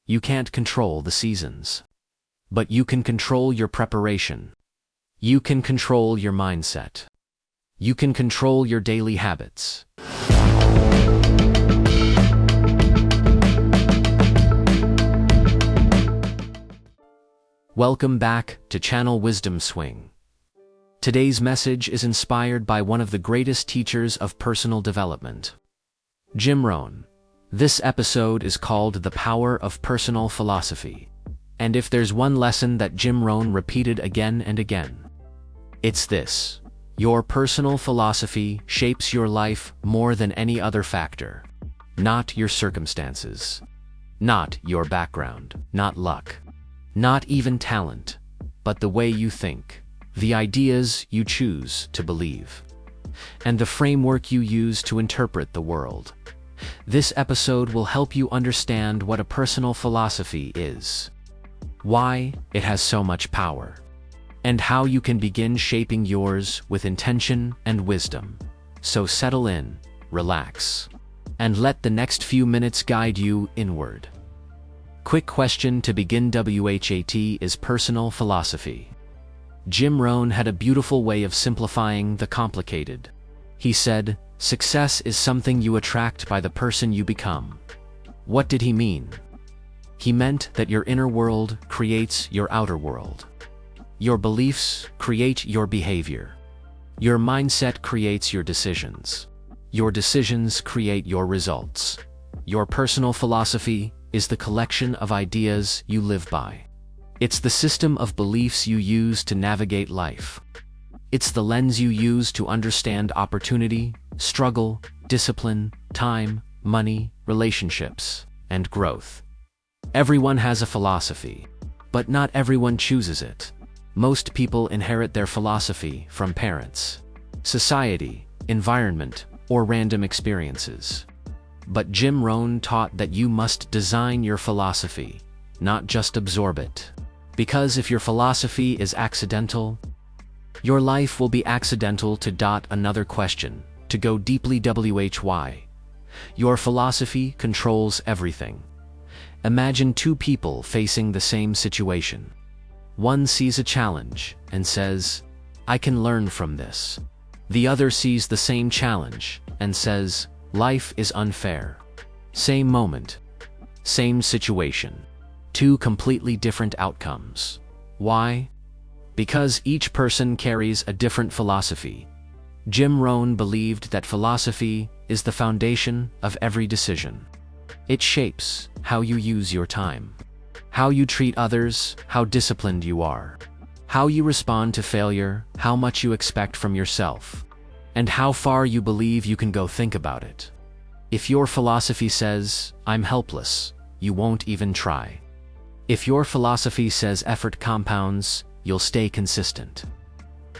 You can't control the seasons. But you can control your preparation. You can control your mindset. You can control your daily habits. Welcome back to Channel Wisdom Swing. Today's message is inspired by one of the greatest teachers of personal development, Jim Rohn. This episode is called The Power of Personal Philosophy. And if there's one lesson that Jim Rohn repeated again and again, it's this: your personal philosophy shapes your life more than any other factor. Not your circumstances. Not your background. Not luck. Not even talent. But the way you think. The ideas you choose to believe. And the framework you use to interpret the world. This episode will help you understand what a personal philosophy is, why it has so much power, and how you can begin shaping yours with intention and wisdom. So settle in, relax, and let the next few minutes guide you inward. Quick question to begin. What is personal philosophy? Jim Rohn had a beautiful way of simplifying the complicated. He said, "Success is something you attract by the person you become." What did he mean? He meant that your inner world creates your outer world. Your beliefs create your behavior. Your mindset creates your decisions. Your decisions create your results. Your personal philosophy is the collection of ideas you live by. It's the system of beliefs you use to navigate life. It's the lens you use to understand opportunity, struggle, discipline, time, money, relationships, and growth. Everyone has a philosophy, but not everyone chooses it. Most people inherit their philosophy from parents, society, environment, or random experiences. But Jim Rohn taught that you must design your philosophy, not just absorb it. Because if your philosophy is accidental, your life will be accidental. Another question, to go deeply. Why? Your philosophy controls everything. Imagine two people facing the same situation. One sees a challenge and says, "I can learn from this." The other sees the same challenge and says, "Life is unfair." Same moment, same situation. Two completely different outcomes. Why? Because each person carries a different philosophy. Jim Rohn believed that philosophy is the foundation of every decision. It shapes how you use your time, how you treat others, how disciplined you are, how you respond to failure, how much you expect from yourself, and how far you believe you can go. Think about it. If your philosophy says, "I'm helpless," you won't even try. If your philosophy says effort compounds, you'll stay consistent.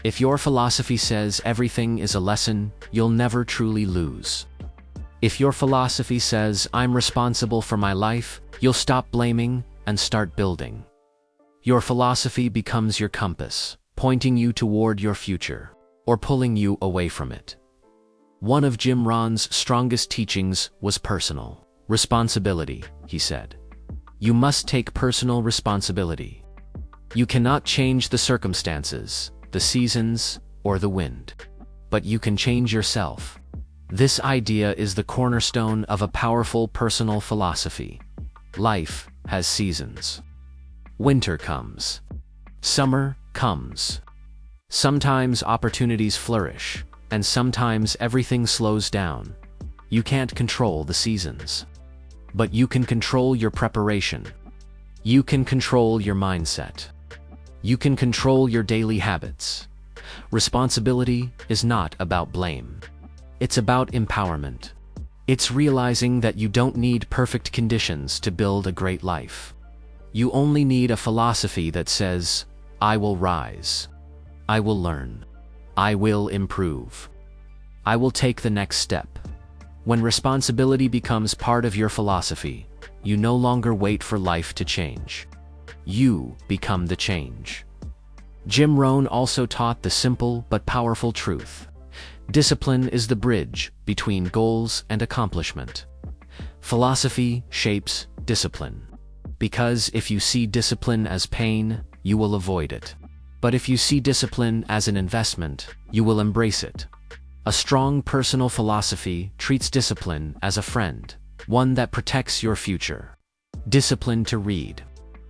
If your philosophy says everything is a lesson, you'll never truly lose. If your philosophy says I'm responsible for my life, you'll stop blaming and start building. Your philosophy becomes your compass, pointing you toward your future, or pulling you away from it. One of Jim Rohn's strongest teachings was personal responsibility, he said. You must take personal responsibility. You cannot change the circumstances, the seasons, or the wind. But you can change yourself. This idea is the cornerstone of a powerful personal philosophy. Life has seasons. Winter comes. Summer comes. Sometimes opportunities flourish, and sometimes everything slows down. You can't control the seasons. But you can control your preparation. You can control your mindset. You can control your daily habits. Responsibility is not about blame. It's about empowerment. It's realizing that you don't need perfect conditions to build a great life. You only need a philosophy that says, "I will rise. I will learn. I will improve. I will take the next step." When responsibility becomes part of your philosophy, you no longer wait for life to change. You become the change. Jim Rohn also taught the simple but powerful truth. Discipline is the bridge between goals and accomplishment. Philosophy shapes discipline. because if you see discipline as pain, you will avoid it. But if you see discipline as an investment, you will embrace it. A strong personal philosophy treats discipline as a friend, one that protects your future. Discipline to read.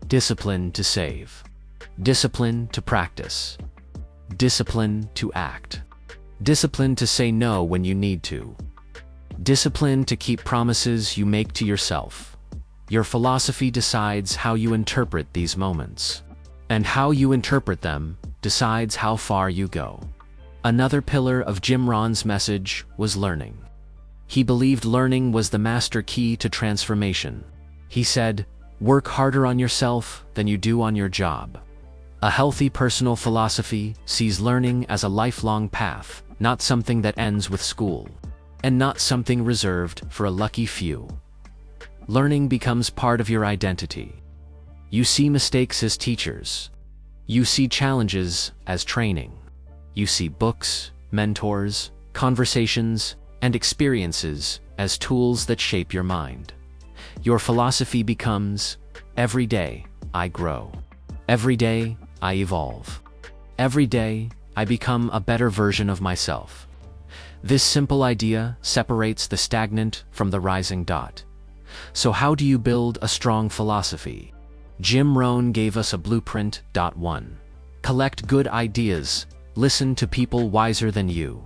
Discipline to save. Discipline to practice. Discipline to act. Discipline to say no when you need to. Discipline to keep promises you make to yourself. Your philosophy decides how you interpret these moments. And how you interpret them decides how far you go. Another pillar of Jim Rohn's message was learning. He believed learning was the master key to transformation. He said, "Work harder on yourself than you do on your job." A healthy personal philosophy sees learning as a lifelong path, not something that ends with school, and not something reserved for a lucky few. Learning becomes part of your identity. You see mistakes as teachers. You see challenges as training. You see books, mentors, conversations, and experiences as tools that shape your mind. Your philosophy becomes, every day, I grow. Every day, I evolve. Every day, I become a better version of myself. This simple idea separates the stagnant from the rising dot. So how do you build a strong philosophy? Jim Rohn gave us a blueprint. 1. Collect good ideas. Listen to people wiser than you.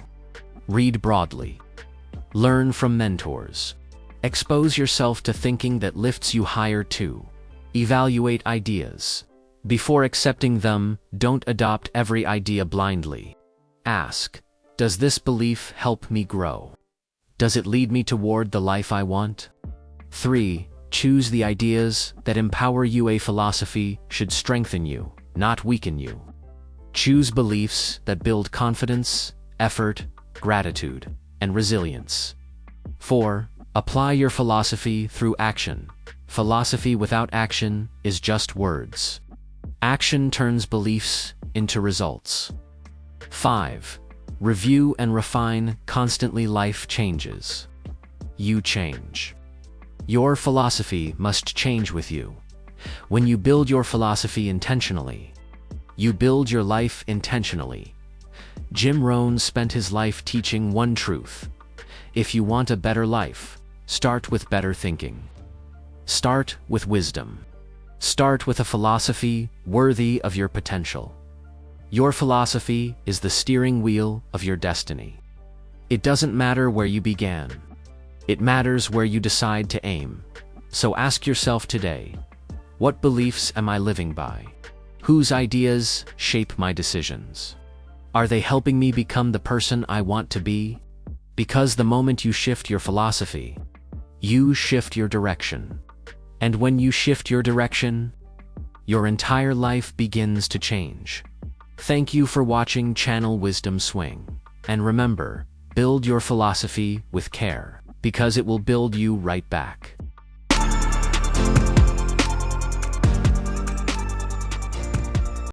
Read broadly. Learn from mentors. Expose yourself to thinking that lifts you higher. 2. Evaluate ideas. Before accepting them, don't adopt every idea blindly. Ask, does this belief help me grow? Does it lead me toward the life I want? 3. Choose the ideas that empower you. A philosophy should strengthen you, not weaken you. Choose beliefs that build confidence, effort, gratitude, and resilience. 4. Apply your philosophy through action. Philosophy without action is just words. Action turns beliefs into results. 5. Review and refine constantly. Life changes. You change. Your philosophy must change with you. When you build your philosophy intentionally, you build your life intentionally. Jim Rohn spent his life teaching one truth. If you want a better life, start with better thinking. Start with wisdom. Start with a philosophy worthy of your potential. Your philosophy is the steering wheel of your destiny. It doesn't matter where you began. It matters where you decide to aim. So ask yourself today, what beliefs am I living by? Whose ideas shape my decisions? Are they helping me become the person I want to be? Because the moment you shift your philosophy, you shift your direction. And when you shift your direction, your entire life begins to change. Thank you for watching Channel Wisdom Swing. And remember, build your philosophy with care, because it will build you right back.